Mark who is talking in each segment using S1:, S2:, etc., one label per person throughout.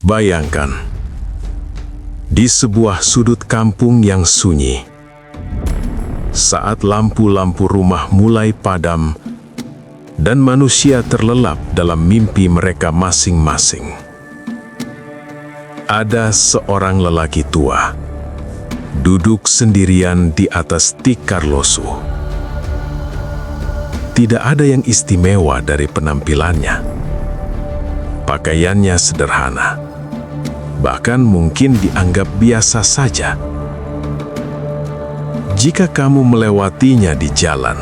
S1: Bayangkan, di sebuah sudut kampung yang sunyi, saat lampu-lampu rumah mulai padam dan manusia terlelap dalam mimpi mereka masing-masing, ada seorang lelaki tua duduk sendirian di atas tikar losuh. Tidak ada yang istimewa dari penampilannya. Pakaiannya sederhana, bahkan mungkin dianggap biasa saja. Jika kamu melewatinya di jalan,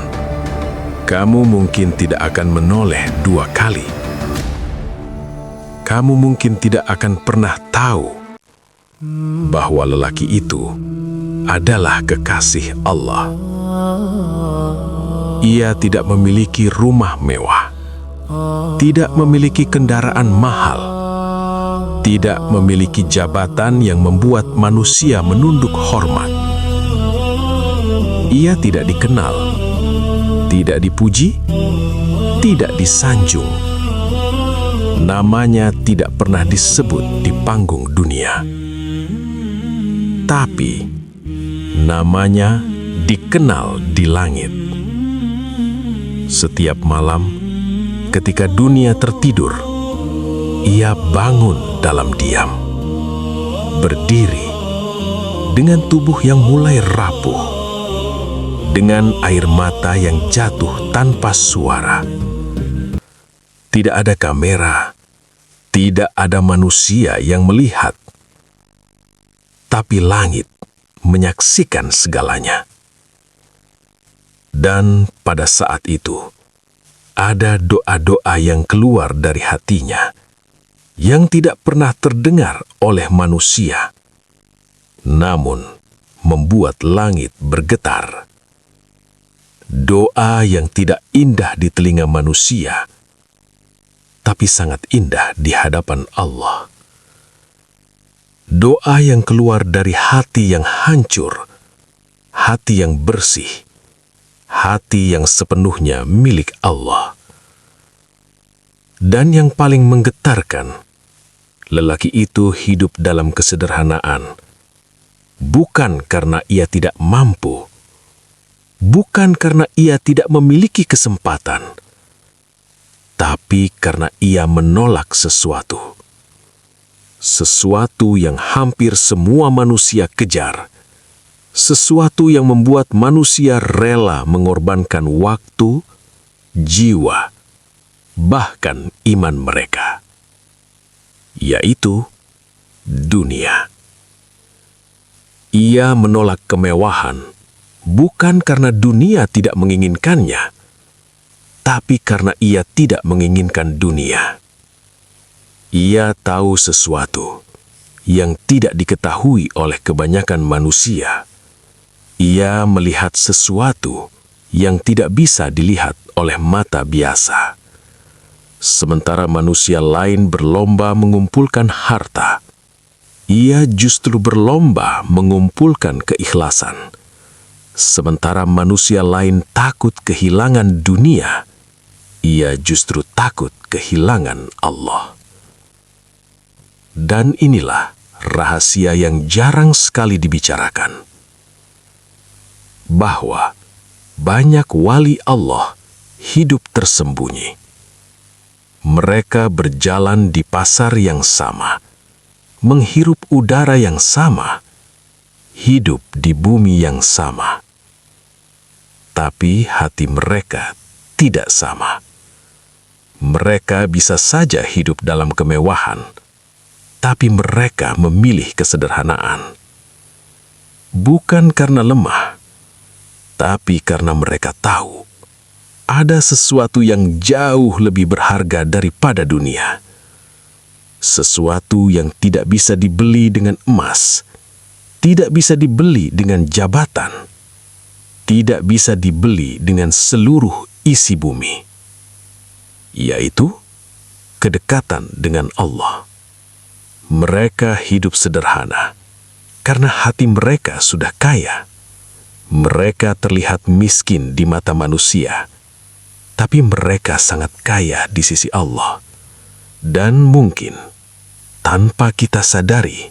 S1: kamu mungkin tidak akan menoleh dua kali. Kamu mungkin tidak akan pernah tahu bahwa lelaki itu adalah kekasih Allah. Ia tidak memiliki rumah mewah, tidak memiliki kendaraan mahal, tidak memiliki jabatan yang membuat manusia menunduk hormat. Ia tidak dikenal, tidak dipuji, tidak disanjung. Namanya tidak pernah disebut di panggung dunia. Tapi namanya dikenal di langit. Setiap malam, ketika dunia tertidur, ia bangun dalam diam, berdiri dengan tubuh yang mulai rapuh, dengan air mata yang jatuh tanpa suara. Tidak ada kamera, tidak ada manusia yang melihat, tapi langit menyaksikan segalanya. Dan pada saat itu, ada doa-doa yang keluar dari hatinya yang tidak pernah terdengar oleh manusia, namun membuat langit bergetar. Doa yang tidak indah di telinga manusia, tapi sangat indah di hadapan Allah. Doa yang keluar dari hati yang hancur, hati yang bersih, hati yang sepenuhnya milik Allah. Dan yang paling menggetarkan, lelaki itu hidup dalam kesederhanaan, bukan karena ia tidak mampu, bukan karena ia tidak memiliki kesempatan, tapi karena ia menolak sesuatu. Sesuatu yang hampir semua manusia kejar. Sesuatu yang membuat manusia rela mengorbankan waktu, jiwa, bahkan iman mereka, yaitu dunia. Ia menolak kemewahan, bukan karena dunia tidak menginginkannya, tapi karena ia tidak menginginkan dunia. Ia tahu sesuatu yang tidak diketahui oleh kebanyakan manusia. Ia melihat sesuatu yang tidak bisa dilihat oleh mata biasa. Sementara manusia lain berlomba mengumpulkan harta, ia justru berlomba mengumpulkan keikhlasan. Sementara manusia lain takut kehilangan dunia, ia justru takut kehilangan Allah. Dan inilah rahasia yang jarang sekali dibicarakan, bahwa banyak wali Allah hidup tersembunyi. Mereka berjalan di pasar yang sama, menghirup udara yang sama, hidup di bumi yang sama. Tapi hati mereka tidak sama. Mereka bisa saja hidup dalam kemewahan, tapi mereka memilih kesederhanaan. Bukan karena lemah, tapi karena mereka tahu ada sesuatu yang jauh lebih berharga daripada dunia. Sesuatu yang tidak bisa dibeli dengan emas, tidak bisa dibeli dengan jabatan, tidak bisa dibeli dengan seluruh isi bumi, yaitu kedekatan dengan Allah. Mereka hidup sederhana karena hati mereka sudah kaya. Mereka terlihat miskin di mata manusia, tapi mereka sangat kaya di sisi Allah. Dan mungkin tanpa kita sadari,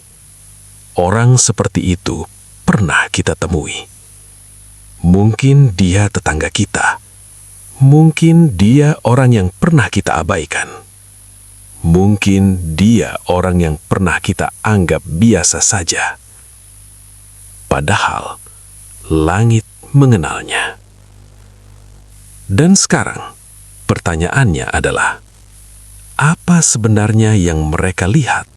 S1: orang seperti itu pernah kita temui. Mungkin dia tetangga kita. Mungkin dia orang yang pernah kita abaikan. Mungkin dia orang yang pernah kita anggap biasa saja. Padahal langit mengenalnya. Dan sekarang, pertanyaannya adalah, apa sebenarnya yang mereka lihat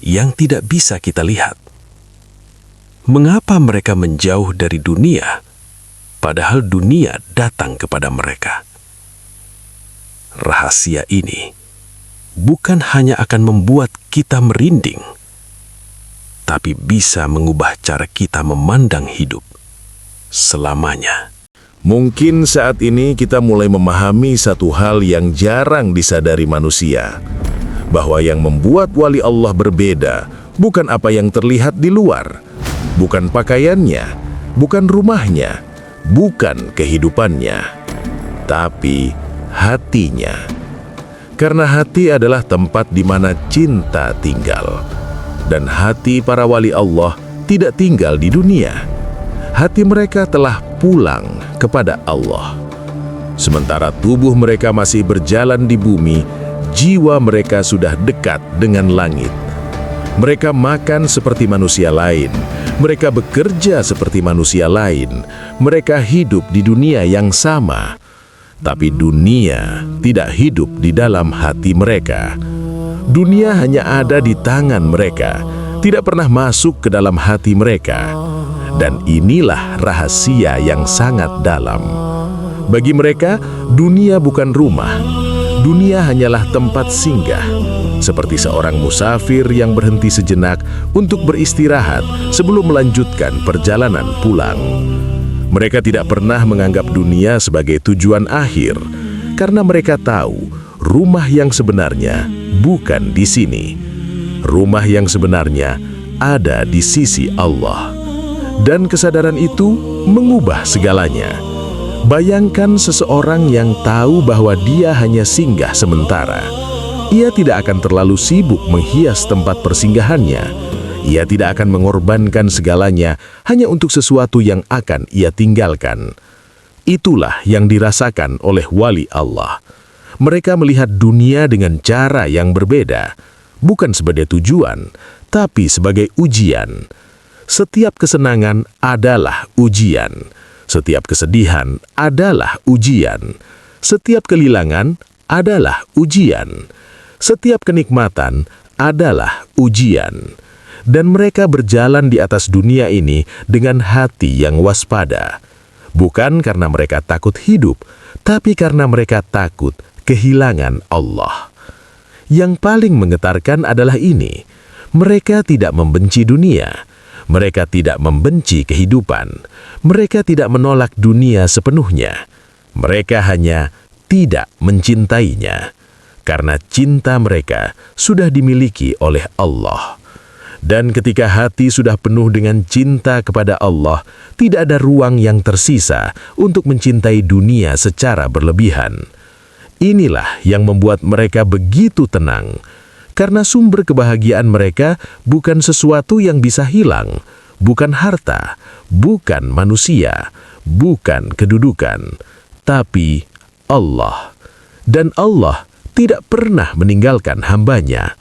S1: yang tidak bisa kita lihat? Mengapa mereka menjauh dari dunia, padahal dunia datang kepada mereka? Rahasia ini bukan hanya akan membuat kita merinding, tapi bisa mengubah cara kita memandang hidup selamanya.
S2: Mungkin saat ini kita mulai memahami satu hal yang jarang disadari manusia, bahwa yang membuat wali Allah berbeda bukan apa yang terlihat di luar, bukan pakaiannya, bukan rumahnya, bukan kehidupannya, tapi hatinya. Karena hati adalah tempat di mana cinta tinggal, dan hati para wali Allah tidak tinggal di dunia. Hati mereka telah pulang kepada Allah. Sementara tubuh mereka masih berjalan di bumi, jiwa mereka sudah dekat dengan langit. Mereka makan seperti manusia lain, mereka bekerja seperti manusia lain, mereka hidup di dunia yang sama. Tapi dunia tidak hidup di dalam hati mereka. Dunia hanya ada di tangan mereka, tidak pernah masuk ke dalam hati mereka. Dan inilah rahasia yang sangat dalam. Bagi mereka, dunia bukan rumah. Dunia hanyalah tempat singgah, seperti seorang musafir yang berhenti sejenak untuk beristirahat sebelum melanjutkan perjalanan pulang. Mereka tidak pernah menganggap dunia sebagai tujuan akhir, karena mereka tahu rumah yang sebenarnya bukan di sini. Rumah yang sebenarnya ada di sisi Allah. Dan kesadaran itu mengubah segalanya. Bayangkan seseorang yang tahu bahwa dia hanya singgah sementara. Ia tidak akan terlalu sibuk menghias tempat persinggahannya. Ia tidak akan mengorbankan segalanya hanya untuk sesuatu yang akan ia tinggalkan. Itulah yang dirasakan oleh wali Allah. Mereka melihat dunia dengan cara yang berbeda, bukan sebagai tujuan, tapi sebagai ujian. Setiap kesenangan adalah ujian. Setiap kesedihan adalah ujian. Setiap kehilangan adalah ujian. Setiap kenikmatan adalah ujian. Dan mereka berjalan di atas dunia ini dengan hati yang waspada. Bukan karena mereka takut hidup, tapi karena mereka takut kehilangan Allah. Yang paling menggetarkan adalah ini: mereka tidak membenci dunia. Mereka tidak membenci kehidupan. Mereka tidak menolak dunia sepenuhnya. Mereka hanya tidak mencintainya, karena cinta mereka sudah dimiliki oleh Allah. Dan ketika hati sudah penuh dengan cinta kepada Allah, tidak ada ruang yang tersisa untuk mencintai dunia secara berlebihan. Inilah yang membuat mereka begitu tenang, karena sumber kebahagiaan mereka bukan sesuatu yang bisa hilang, bukan harta, bukan manusia, bukan kedudukan, tapi Allah. Dan Allah tidak pernah meninggalkan hambanya.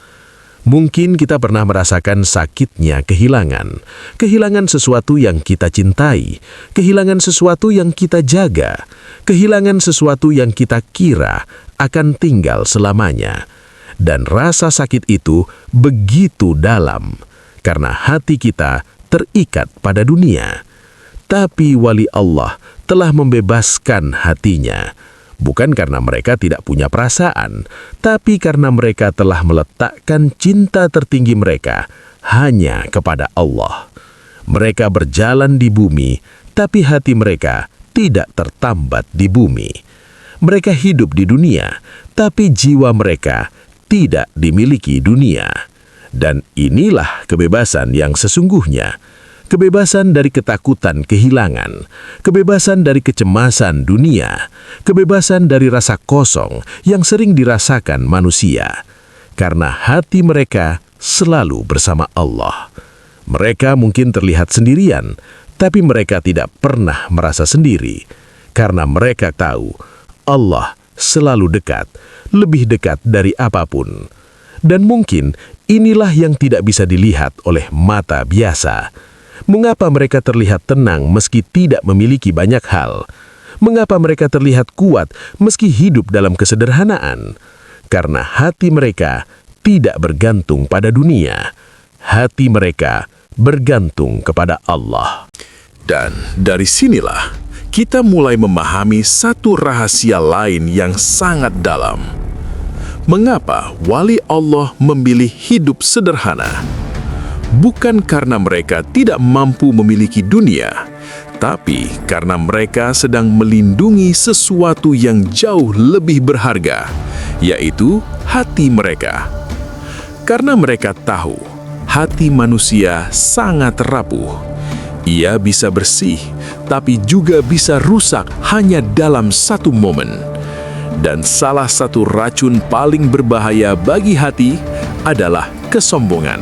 S2: Mungkin kita pernah merasakan sakitnya kehilangan, kehilangan sesuatu yang kita cintai, kehilangan sesuatu yang kita jaga, kehilangan sesuatu yang kita kira akan tinggal selamanya. Dan rasa sakit itu begitu dalam, karena hati kita terikat pada dunia. Tapi wali Allah telah membebaskan hatinya, bukan karena mereka tidak punya perasaan, tapi karena mereka telah meletakkan cinta tertinggi mereka hanya kepada Allah. Mereka berjalan di bumi, tapi hati mereka tidak tertambat di bumi. Mereka hidup di dunia, tapi jiwa mereka tidak dimiliki dunia. Dan inilah kebebasan yang sesungguhnya. Kebebasan dari ketakutan kehilangan, kebebasan dari kecemasan dunia, kebebasan dari rasa kosong yang sering dirasakan manusia. karena hati mereka selalu bersama Allah. Mereka mungkin terlihat sendirian, tapi mereka tidak pernah merasa sendiri, karena mereka tahu Allah selalu dekat, lebih dekat dari apapun. Dan mungkin inilah yang tidak bisa dilihat oleh mata biasa. Mengapa mereka terlihat tenang meski tidak memiliki banyak hal? Mengapa mereka terlihat kuat meski hidup dalam kesederhanaan? Karena hati mereka tidak bergantung pada dunia. Hati mereka bergantung kepada Allah. Dan dari sinilah kita mulai memahami satu rahasia lain yang sangat dalam. Mengapa wali Allah memilih hidup sederhana? Bukan karena mereka tidak mampu memiliki dunia, tapi karena mereka sedang melindungi sesuatu yang jauh lebih berharga, yaitu hati mereka. Karena mereka tahu hati manusia sangat rapuh. Ia bisa bersih, tapi juga bisa rusak hanya dalam satu momen. Dan salah satu racun paling berbahaya bagi hati adalah kesombongan.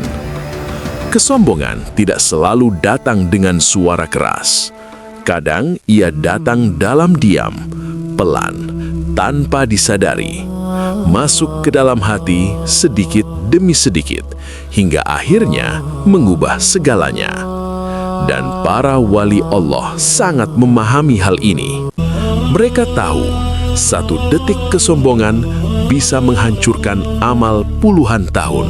S2: Kesombongan tidak selalu datang dengan suara keras. Kadang ia datang dalam diam, pelan, tanpa disadari. Masuk ke dalam hati sedikit demi sedikit, hingga akhirnya mengubah segalanya. Dan para wali Allah sangat memahami hal ini. Mereka tahu, satu detik kesombongan bisa menghancurkan amal puluhan tahun.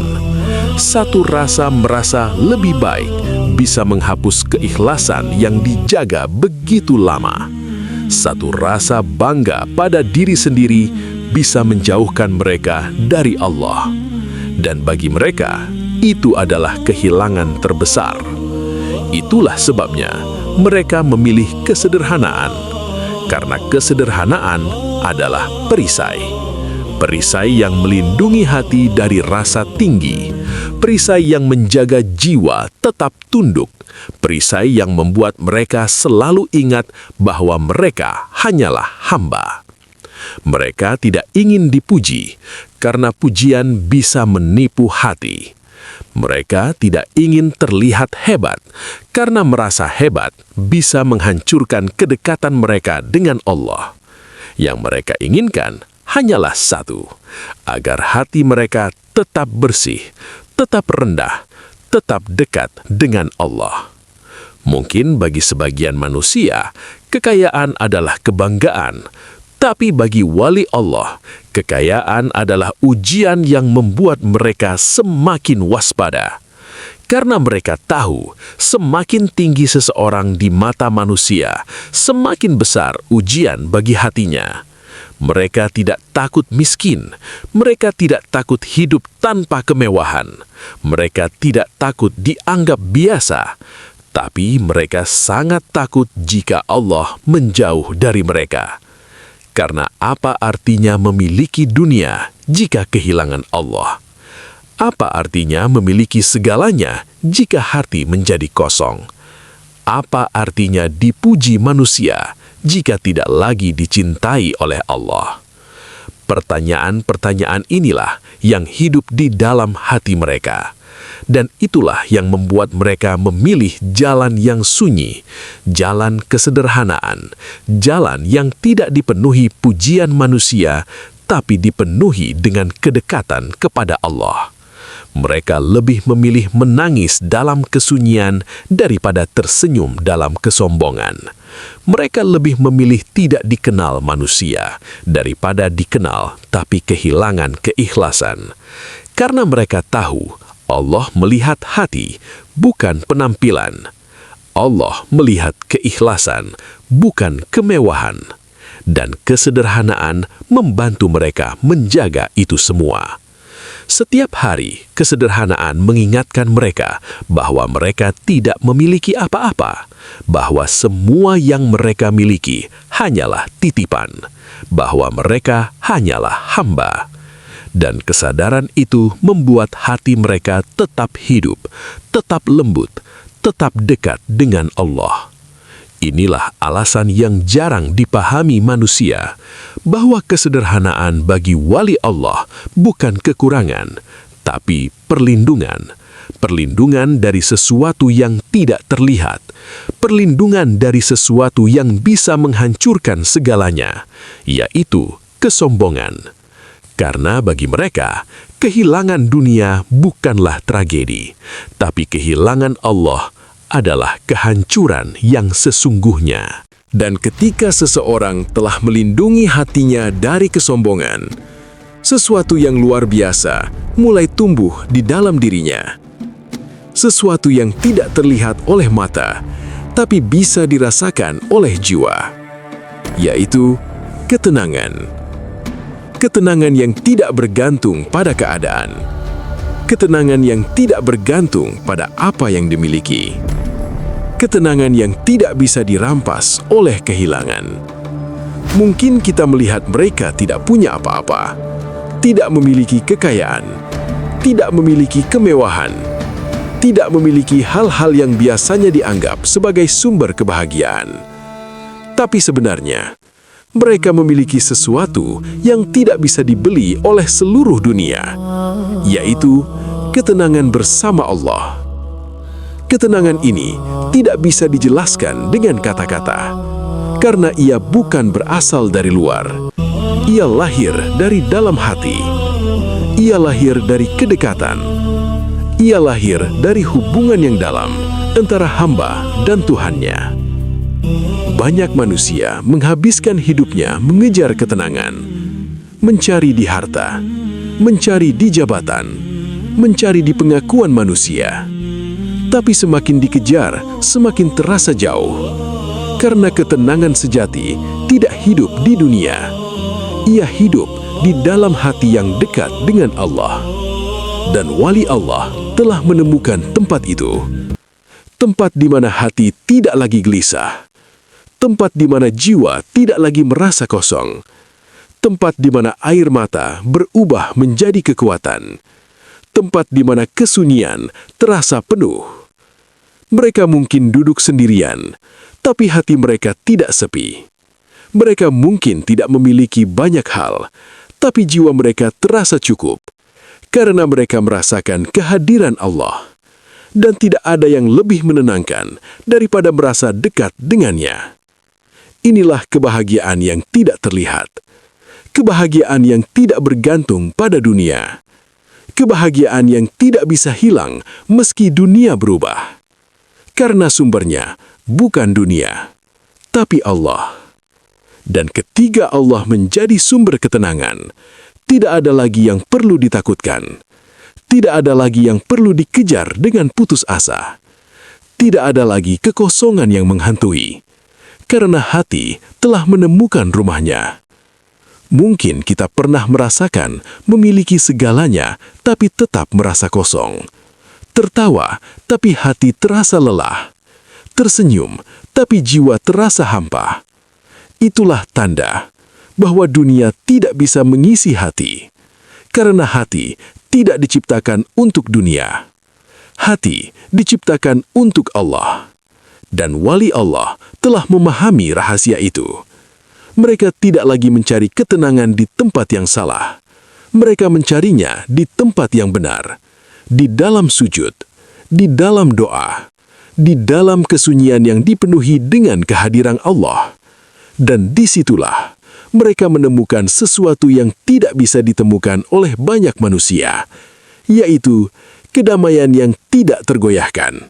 S2: Satu rasa merasa lebih baik bisa menghapus keikhlasan yang dijaga begitu lama. Satu rasa bangga pada diri sendiri bisa menjauhkan mereka dari Allah. Dan bagi mereka, itu adalah kehilangan terbesar. Itulah sebabnya mereka memilih kesederhanaan. Karena kesederhanaan adalah perisai. Perisai yang melindungi hati dari rasa tinggi. Perisai yang menjaga jiwa tetap tunduk. Perisai yang membuat mereka selalu ingat bahwa mereka hanyalah hamba. Mereka tidak ingin dipuji, karena pujian bisa menipu hati. Mereka tidak ingin terlihat hebat, karena merasa hebat bisa menghancurkan kedekatan mereka dengan Allah. Yang mereka inginkan hanyalah satu, agar hati mereka tetap bersih, tetap rendah, tetap dekat dengan Allah. Mungkin bagi sebagian manusia, kekayaan adalah kebanggaan, tapi bagi wali Allah, kekayaan adalah ujian yang membuat mereka semakin waspada. Karena mereka tahu, semakin tinggi seseorang di mata manusia, semakin besar ujian bagi hatinya. Mereka tidak takut miskin, mereka tidak takut hidup tanpa kemewahan, mereka tidak takut dianggap biasa, tapi mereka sangat takut jika Allah menjauh dari mereka. Karena apa artinya memiliki dunia jika kehilangan Allah? Apa artinya memiliki segalanya jika hati menjadi kosong? Apa artinya dipuji manusia jika tidak lagi dicintai oleh Allah? Pertanyaan-pertanyaan inilah yang hidup di dalam hati mereka. Dan itulah yang membuat mereka memilih jalan yang sunyi, jalan kesederhanaan, jalan yang tidak dipenuhi pujian manusia, tapi dipenuhi dengan kedekatan kepada Allah. Mereka lebih memilih menangis dalam kesunyian daripada tersenyum dalam kesombongan. Mereka lebih memilih tidak dikenal manusia daripada dikenal tapi kehilangan keikhlasan. Karena mereka tahu Allah melihat hati, bukan penampilan. Allah melihat keikhlasan, bukan kemewahan. Dan kesederhanaan membantu mereka menjaga itu semua. Setiap hari, kesederhanaan mengingatkan mereka bahwa mereka tidak memiliki apa-apa, bahwa semua yang mereka miliki hanyalah titipan, bahwa mereka hanyalah hamba. Dan kesadaran itu membuat hati mereka tetap hidup, tetap lembut, tetap dekat dengan Allah.
S1: Inilah alasan yang jarang dipahami manusia, bahwa kesederhanaan bagi wali Allah bukan kekurangan, tapi perlindungan. Perlindungan dari sesuatu yang tidak terlihat, perlindungan dari sesuatu yang bisa menghancurkan segalanya, yaitu kesombongan. Karena bagi mereka, kehilangan dunia bukanlah tragedi, tapi kehilangan Allah adalah kehancuran yang sesungguhnya. Dan ketika seseorang telah melindungi hatinya dari kesombongan, sesuatu yang luar biasa mulai tumbuh di dalam dirinya. Sesuatu yang tidak terlihat oleh mata, tapi bisa dirasakan oleh jiwa, yaitu ketenangan. Ketenangan yang tidak bergantung pada keadaan. Ketenangan yang tidak bergantung pada apa yang dimiliki. Ketenangan yang tidak bisa dirampas oleh kehilangan. Mungkin kita melihat mereka tidak punya apa-apa, tidak memiliki kekayaan, tidak memiliki kemewahan, tidak memiliki hal-hal yang biasanya dianggap sebagai sumber kebahagiaan. Tapi sebenarnya, mereka memiliki sesuatu yang tidak bisa dibeli oleh seluruh dunia, yaitu ketenangan bersama Allah. Ketenangan ini tidak bisa dijelaskan dengan kata-kata, karena ia bukan berasal dari luar. Ia lahir dari dalam hati. Ia lahir dari kedekatan. Ia lahir dari hubungan yang dalam antara hamba dan Tuhannya. Banyak manusia menghabiskan hidupnya mengejar ketenangan, mencari di harta, mencari di jabatan, mencari di pengakuan manusia. Tapi semakin dikejar, semakin terasa jauh. Karena ketenangan sejati tidak hidup di dunia. Ia hidup di dalam hati yang dekat dengan Allah. Dan wali Allah telah menemukan tempat itu. Tempat di mana hati tidak lagi gelisah. Tempat di mana jiwa tidak lagi merasa kosong. Tempat di mana air mata berubah menjadi kekuatan. Tempat di mana kesunyian terasa penuh. Mereka mungkin duduk sendirian, tapi hati mereka tidak sepi. Mereka mungkin tidak memiliki banyak hal, tapi jiwa mereka terasa cukup, karena mereka merasakan kehadiran Allah. Dan tidak ada yang lebih menenangkan daripada merasa dekat dengannya. Inilah kebahagiaan yang tidak terlihat. Kebahagiaan yang tidak bergantung pada dunia. Kebahagiaan yang tidak bisa hilang meski dunia berubah. Karena sumbernya bukan dunia, tapi Allah. Dan ketika Allah menjadi sumber ketenangan, tidak ada lagi yang perlu ditakutkan. Tidak ada lagi yang perlu dikejar dengan putus asa. Tidak ada lagi kekosongan yang menghantui. Karena hati telah menemukan rumahnya. Mungkin kita pernah merasakan memiliki segalanya, tapi tetap merasa kosong. Tertawa, tapi hati terasa lelah. Tersenyum, tapi jiwa terasa hampa. Itulah tanda bahwa dunia tidak bisa mengisi hati. Karena hati tidak diciptakan untuk dunia. Hati diciptakan untuk Allah. Dan wali Allah telah memahami rahasia itu. Mereka tidak lagi mencari ketenangan di tempat yang salah. Mereka mencarinya di tempat yang benar. Di dalam sujud, di dalam doa, di dalam kesunyian yang dipenuhi dengan kehadiran Allah. Dan disitulah mereka menemukan sesuatu yang tidak bisa ditemukan oleh banyak manusia, yaitu kedamaian yang tidak tergoyahkan.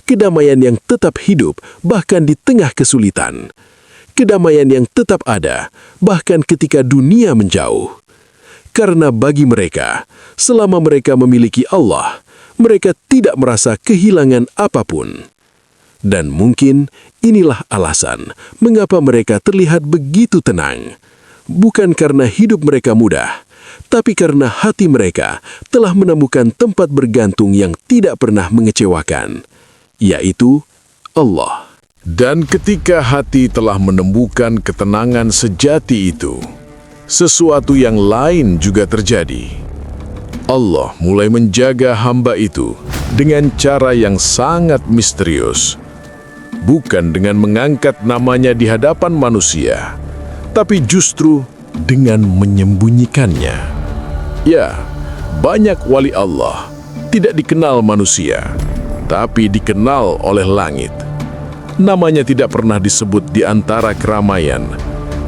S1: Kedamaian yang tetap hidup bahkan di tengah kesulitan. Kedamaian yang tetap ada bahkan ketika dunia menjauh. Karena bagi mereka, selama mereka memiliki Allah, mereka tidak merasa kehilangan apapun. Dan mungkin inilah alasan mengapa mereka terlihat begitu tenang. Bukan karena hidup mereka mudah, tapi karena hati mereka telah menemukan tempat bergantung yang tidak pernah mengecewakan, yaitu Allah.
S2: Dan ketika hati telah menemukan ketenangan sejati itu, sesuatu yang lain juga terjadi. Allah mulai menjaga hamba itu dengan cara yang sangat misterius. bukan dengan mengangkat namanya di hadapan manusia, tapi justru dengan menyembunyikannya. Ya, banyak wali Allah tidak dikenal manusia, tapi dikenal oleh langit. Namanya tidak pernah disebut di antara keramaian,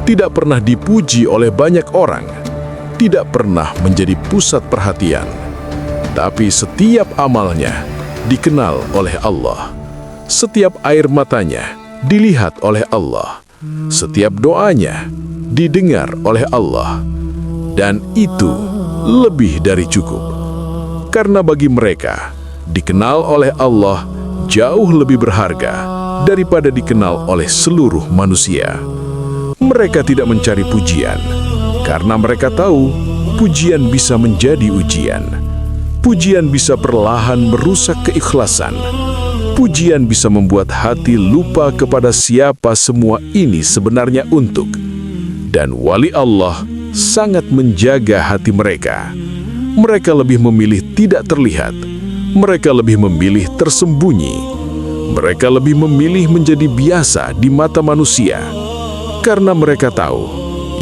S2: tidak pernah dipuji oleh banyak orang, tidak pernah menjadi pusat perhatian. Tapi setiap amalnya dikenal oleh Allah. Setiap air matanya dilihat oleh Allah. Setiap doanya didengar oleh Allah. Dan itu lebih dari cukup. Karena bagi mereka, dikenal oleh Allah jauh lebih berharga daripada dikenal oleh seluruh manusia. Mereka tidak mencari pujian, karena mereka tahu pujian bisa menjadi ujian. Pujian bisa perlahan merusak keikhlasan. Pujian bisa membuat hati lupa kepada siapa semua ini sebenarnya untuk. Dan wali Allah sangat menjaga hati mereka. Mereka lebih memilih tidak terlihat. Mereka lebih memilih tersembunyi. Mereka lebih memilih menjadi biasa di mata manusia. Karena mereka tahu,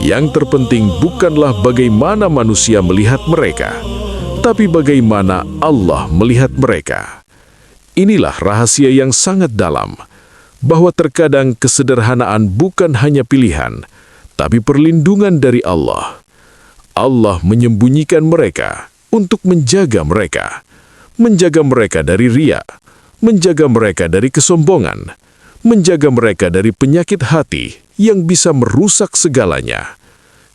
S2: yang terpenting bukanlah bagaimana manusia melihat mereka, tapi bagaimana Allah melihat mereka. Inilah rahasia yang sangat dalam, bahwa terkadang kesederhanaan bukan hanya pilihan, tapi perlindungan dari Allah. Allah menyembunyikan mereka untuk menjaga mereka dari ria, menjaga mereka dari kesombongan, menjaga mereka dari penyakit hati yang bisa merusak segalanya.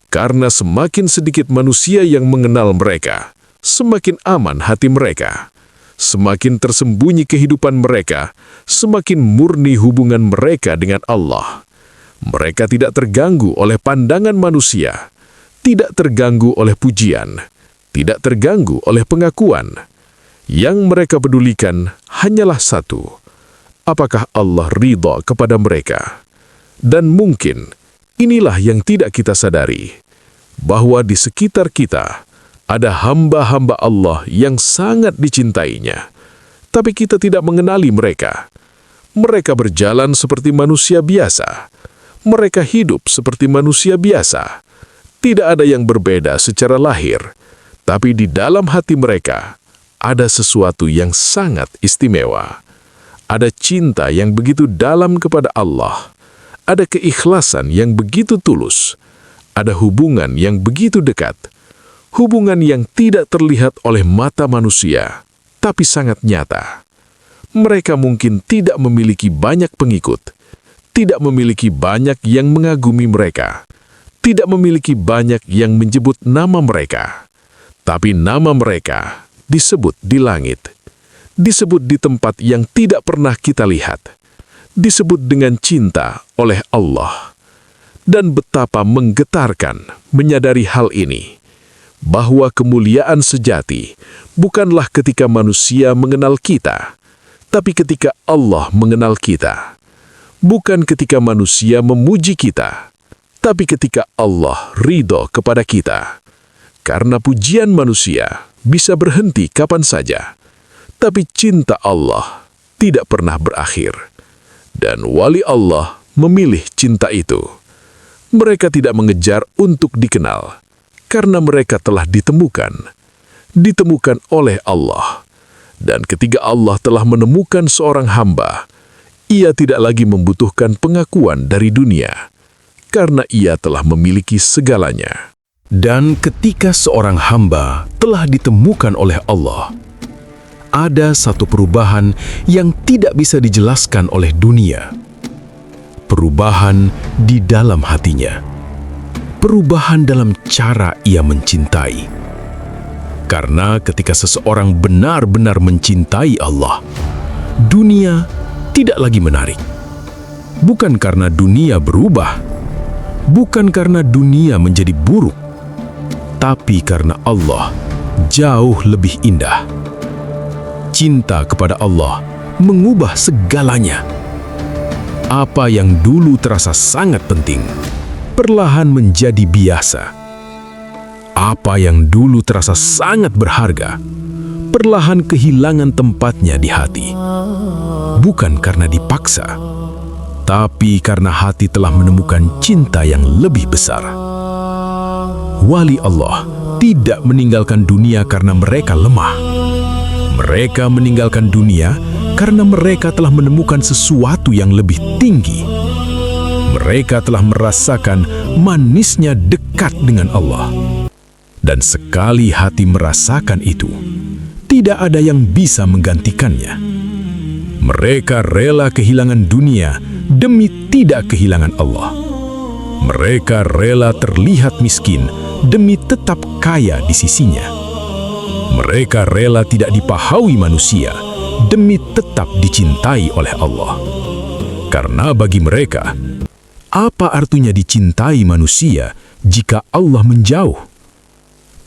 S2: Karena semakin sedikit manusia yang mengenal mereka, semakin aman hati mereka. Semakin tersembunyi kehidupan mereka, semakin murni hubungan mereka dengan Allah. Mereka tidak terganggu oleh pandangan manusia, tidak terganggu oleh pujian, tidak terganggu oleh pengakuan. Yang mereka pedulikan hanyalah satu: apakah Allah ridha kepada mereka? Dan mungkin inilah yang tidak kita sadari, bahwa di sekitar kita ada hamba-hamba Allah yang sangat dicintainya, tapi kita tidak mengenali mereka. Mereka berjalan seperti manusia biasa. Mereka hidup seperti manusia biasa. Tidak ada yang berbeda secara lahir, tapi di dalam hati mereka ada sesuatu yang sangat istimewa. Ada cinta yang begitu dalam kepada Allah. Ada keikhlasan yang begitu tulus. Ada hubungan yang begitu dekat. Hubungan yang tidak terlihat oleh mata manusia, tapi sangat nyata. Mereka mungkin tidak memiliki banyak pengikut, tidak memiliki banyak yang mengagumi mereka, tidak memiliki banyak yang menyebut nama mereka, tapi nama mereka disebut di langit, disebut di tempat yang tidak pernah kita lihat, disebut dengan cinta oleh Allah. Dan betapa menggetarkan menyadari hal ini, bahwa kemuliaan sejati bukanlah ketika manusia mengenal kita, tapi ketika Allah mengenal kita. Bukan ketika manusia memuji kita, tapi ketika Allah ridho kepada kita. Karena pujian manusia bisa berhenti kapan saja, tapi cinta Allah tidak pernah berakhir. Dan wali Allah memilih cinta itu. Mereka tidak mengejar untuk dikenal, karena mereka telah ditemukan oleh Allah. Dan ketika Allah telah menemukan seorang hamba, ia tidak lagi membutuhkan pengakuan dari dunia, karena ia telah memiliki segalanya.
S3: Dan ketika seorang hamba telah ditemukan oleh Allah, ada satu perubahan yang tidak bisa dijelaskan oleh dunia. Perubahan di dalam hatinya. Perubahan dalam cara ia mencintai. Karena ketika seseorang benar-benar mencintai Allah, dunia tidak lagi menarik. Bukan karena dunia berubah, bukan karena dunia menjadi buruk, tapi karena Allah jauh lebih indah. Cinta kepada Allah mengubah segalanya. Apa yang dulu terasa sangat penting, perlahan menjadi biasa. Apa yang dulu terasa sangat berharga, perlahan kehilangan tempatnya di hati. Bukan karena dipaksa, tapi karena hati telah menemukan cinta yang lebih besar. Wali Allah tidak meninggalkan dunia karena mereka lemah. Mereka meninggalkan dunia karena mereka telah menemukan sesuatu yang lebih tinggi. Mereka telah merasakan manisnya dekat dengan Allah. Dan sekali hati merasakan itu, tidak ada yang bisa menggantikannya. Mereka rela kehilangan dunia demi tidak kehilangan Allah. Mereka rela terlihat miskin demi tetap kaya di sisinya. Mereka rela tidak dipahaui manusia demi tetap dicintai oleh Allah. Karena bagi mereka, apa artinya dicintai manusia jika Allah menjauh?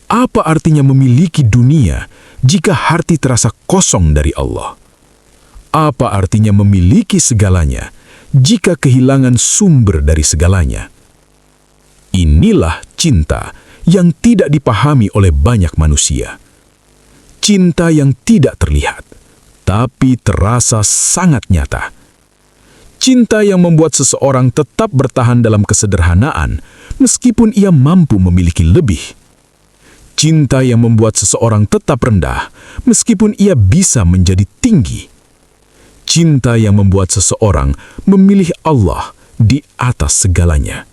S3: Apa artinya memiliki dunia jika hati terasa kosong dari Allah? Apa artinya memiliki segalanya jika kehilangan sumber dari segalanya? Inilah cinta yang tidak dipahami oleh banyak manusia. Cinta yang tidak terlihat, tapi terasa sangat nyata. Cinta yang membuat seseorang tetap bertahan dalam kesederhanaan meskipun ia mampu memiliki lebih. Cinta yang membuat seseorang tetap rendah meskipun ia bisa menjadi tinggi. Cinta yang membuat seseorang memilih Allah di atas segalanya.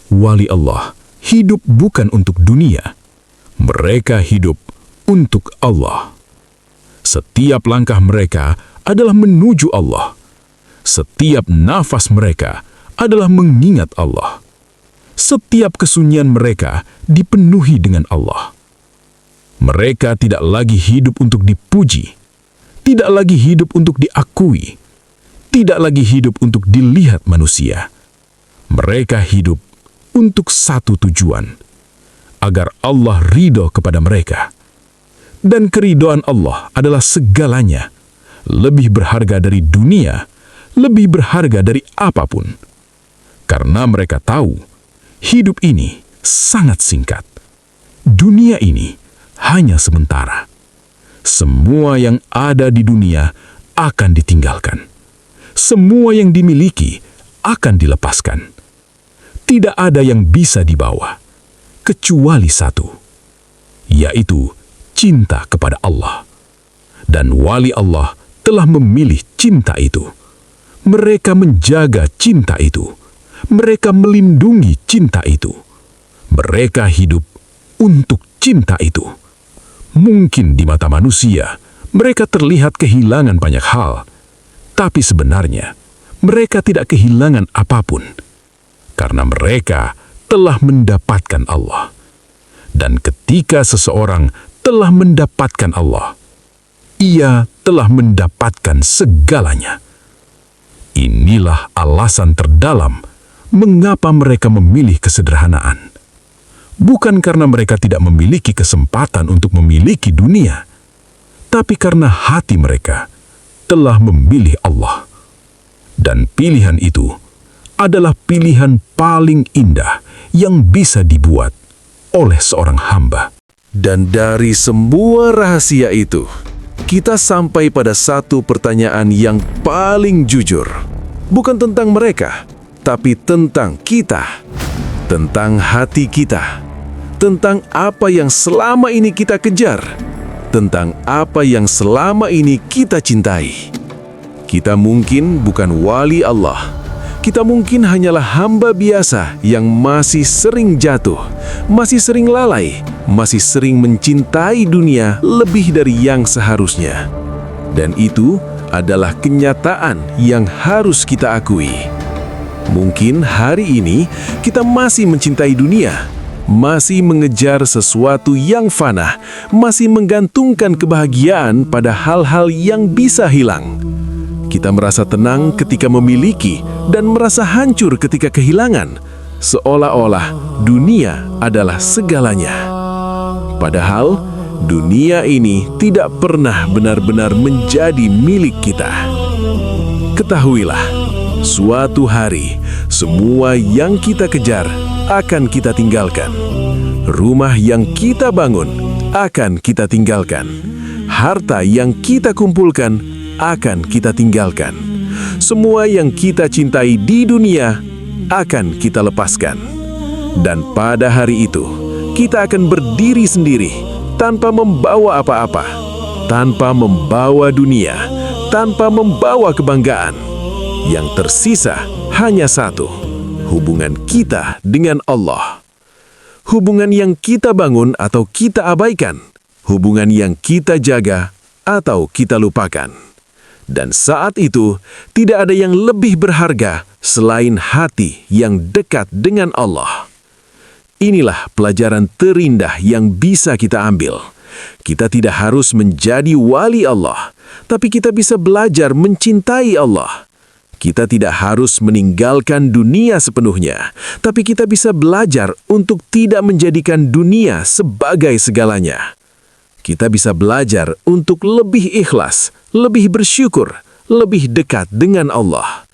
S3: Wali Allah hidup bukan untuk dunia. Mereka hidup untuk Allah. Setiap langkah mereka adalah menuju Allah. Setiap nafas mereka adalah mengingat Allah. Setiap kesunyian mereka dipenuhi dengan Allah. Mereka tidak lagi hidup untuk dipuji, tidak lagi hidup untuk diakui, tidak lagi hidup untuk dilihat manusia. Mereka hidup untuk satu tujuan, agar Allah ridho kepada mereka. Dan keridhaan Allah adalah segalanya, lebih berharga dari dunia, lebih berharga dari apapun. Karena mereka tahu, hidup ini sangat singkat. Dunia ini hanya sementara. Semua yang ada di dunia akan ditinggalkan. Semua yang dimiliki akan dilepaskan. Tidak ada yang bisa dibawa, kecuali satu, yaitu cinta kepada Allah. Dan wali Allah telah memilih cinta itu. Mereka menjaga cinta itu. Mereka melindungi cinta itu. Mereka hidup untuk cinta itu. Mungkin di mata manusia, mereka terlihat kehilangan banyak hal. Tapi sebenarnya, mereka tidak kehilangan apapun. Karena mereka telah mendapatkan Allah. Dan ketika seseorang telah mendapatkan Allah, ia telah mendapatkan segalanya. Inilah alasan terdalam mengapa mereka memilih kesederhanaan. Bukan karena mereka tidak memiliki kesempatan untuk memiliki dunia, tapi karena hati mereka telah memilih Allah. Dan pilihan itu adalah pilihan paling indah yang bisa dibuat oleh seorang hamba.
S2: Dan dari semua rahasia itu, kita sampai pada satu pertanyaan yang paling jujur. Bukan tentang mereka, tapi tentang kita, tentang hati kita, tentang apa yang selama ini kita kejar, tentang apa yang selama ini kita cintai. Kita mungkin bukan wali Allah. Kita mungkin hanyalah hamba biasa yang masih sering jatuh, masih sering lalai, masih sering mencintai dunia lebih dari yang seharusnya. Dan itu adalah kenyataan yang harus kita akui. Mungkin hari ini kita masih mencintai dunia, masih mengejar sesuatu yang fana, masih menggantungkan kebahagiaan pada hal-hal yang bisa hilang. Kita merasa tenang ketika memiliki dan merasa hancur ketika kehilangan, seolah-olah dunia adalah segalanya. Padahal, dunia ini tidak pernah benar-benar menjadi milik kita. Ketahuilah, suatu hari, semua yang kita kejar akan kita tinggalkan. Rumah yang kita bangun akan kita tinggalkan. Harta yang kita kumpulkan akan kita tinggalkan. semua yang kita cintai di dunia akan kita lepaskan. Dan pada hari itu, kita akan berdiri sendiri tanpa membawa apa-apa, tanpa membawa dunia, tanpa membawa kebanggaan. Yang tersisa hanya satu, hubungan kita dengan Allah. Hubungan yang kita bangun atau kita abaikan, hubungan yang kita jaga atau kita lupakan. Dan saat itu, tidak ada yang lebih berharga selain hati yang dekat dengan Allah. Inilah pelajaran terindah yang bisa kita ambil. Kita tidak harus menjadi wali Allah, tapi kita bisa belajar mencintai Allah. Kita tidak harus meninggalkan dunia sepenuhnya, tapi kita bisa belajar untuk tidak menjadikan dunia sebagai segalanya. Kita bisa belajar untuk lebih ikhlas, lebih bersyukur, lebih dekat dengan Allah.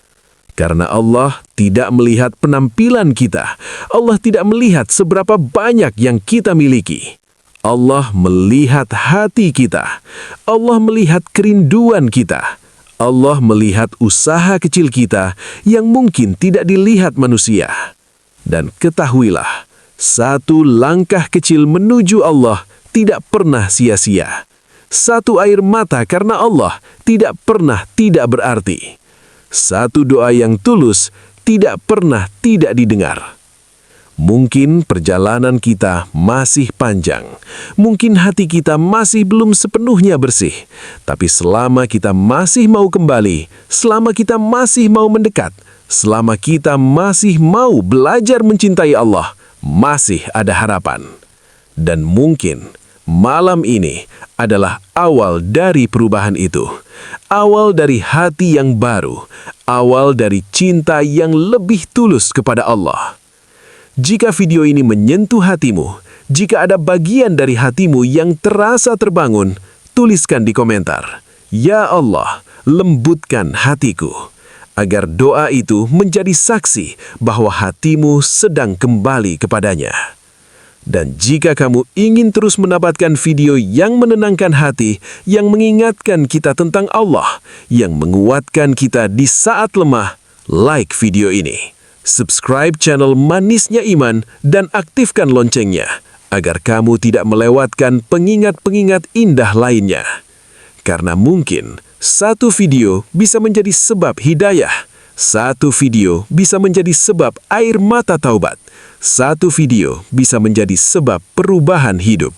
S2: Karena Allah tidak melihat penampilan kita, Allah tidak melihat seberapa banyak yang kita miliki. Allah melihat hati kita, Allah melihat kerinduan kita. Allah melihat usaha kecil kita yang mungkin tidak dilihat manusia. Dan ketahuilah, satu langkah kecil menuju Allah tidak pernah sia-sia. Satu air mata karena Allah tidak pernah tidak berarti. Satu doa yang tulus tidak pernah tidak didengar. Mungkin perjalanan kita masih panjang, mungkin hati kita masih belum sepenuhnya bersih, tapi selama kita masih mau kembali, selama kita masih mau mendekat, selama kita masih mau belajar mencintai Allah, masih ada harapan. Dan mungkin malam ini adalah awal dari perubahan itu, awal dari hati yang baru, awal dari cinta yang lebih tulus kepada Allah. Jika video ini menyentuh hatimu, jika ada bagian dari hatimu yang terasa terbangun, tuliskan di komentar, "Ya Allah, lembutkan hatiku," agar doa itu menjadi saksi bahwa hatimu sedang kembali kepadanya. Dan jika kamu ingin terus mendapatkan video yang menenangkan hati, yang mengingatkan kita tentang Allah, yang menguatkan kita di saat lemah, like video ini. Subscribe channel Manisnya Iman dan aktifkan loncengnya agar kamu tidak melewatkan pengingat-pengingat indah lainnya. Karena mungkin satu video bisa menjadi sebab hidayah, satu video bisa menjadi sebab air mata taubat, satu video bisa menjadi sebab perubahan hidup.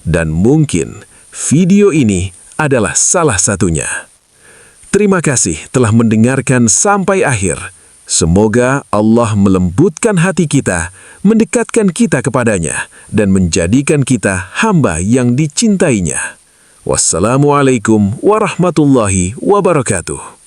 S2: Dan mungkin video ini adalah salah satunya. Terima kasih telah mendengarkan sampai akhir. Semoga Allah melembutkan hati kita, mendekatkan kita kepadanya, dan menjadikan kita hamba yang dicintainya. Wassalamualaikum warahmatullahi wabarakatuh.